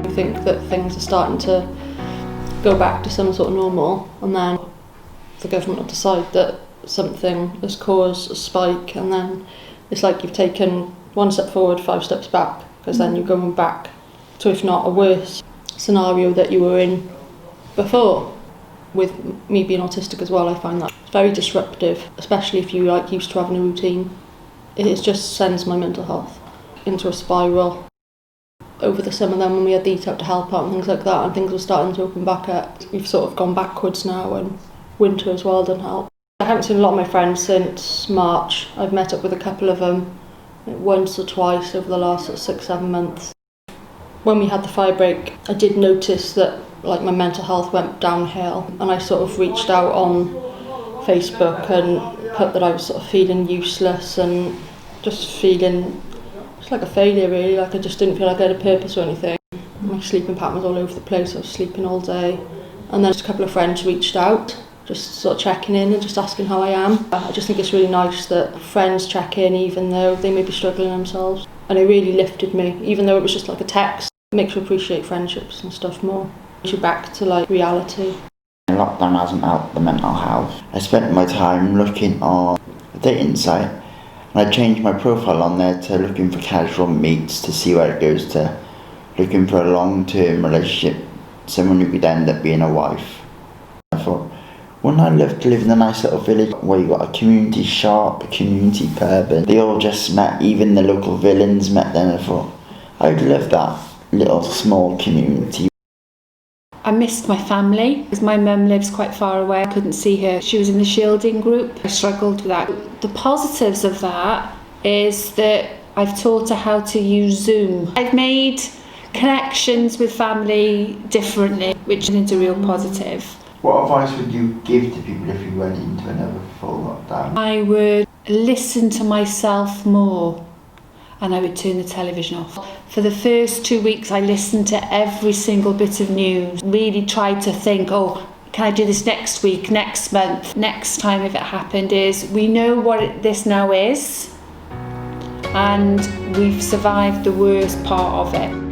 You think that things are starting to go back to some sort of normal, and then the government will decide that something has caused a spike, and then it's like you've taken one step forward, 5 steps back, because then you're going back to, if not a worse scenario that you were in before. With me being autistic as well, I find that very disruptive, especially if you like used to having a routine. It just sends my mental health into a spiral. Over the summer then, when we had the Eat Out to Help Out and things like that, and things were starting to open back up, we've sort of gone backwards now, and winter as well didn't help. I haven't seen a lot of my friends since March. I've met up with a couple of them once or twice over the last sort of 6-7 months. When we had the fire break, I did notice that like my mental health went downhill, and I sort of reached out on Facebook and put that I was sort of feeling useless and just feeling just like a failure really, like I just didn't feel like I had a purpose or anything. My sleeping pattern was all over the place, I was sleeping all day, and then just a couple of friends reached out, just sort of checking in and just asking how I am. I just think it's really nice that friends check in even though they may be struggling themselves, and it really lifted me, even though it was just like a text. It makes you appreciate friendships and stuff more. You're back to like reality. Lockdown hasn't helped the mental health. I spent my time looking on a dating site, and I changed my profile on there to looking for casual meets to see where it goes to looking for a long-term relationship, someone who could end up being a wife. I thought, wouldn't I love to live in a nice little village where you got a community shop, a community pub, and they all just met, even the local villains met them. I thought, I'd love that little small community. I missed my family because my mum lives quite far away. I couldn't see her. She was in the shielding group. I struggled with that. The positives of that is that I've taught her how to use Zoom. I've made connections with family differently, which is a real positive. What advice would you give to people if you went into another full lockdown? I would listen to myself more, and I would turn the television off. For the first 2 weeks, I listened to every single bit of news, really tried to think, oh, can I do this next week, next month, next time if it happened, we know what this now is, and we've survived the worst part of it.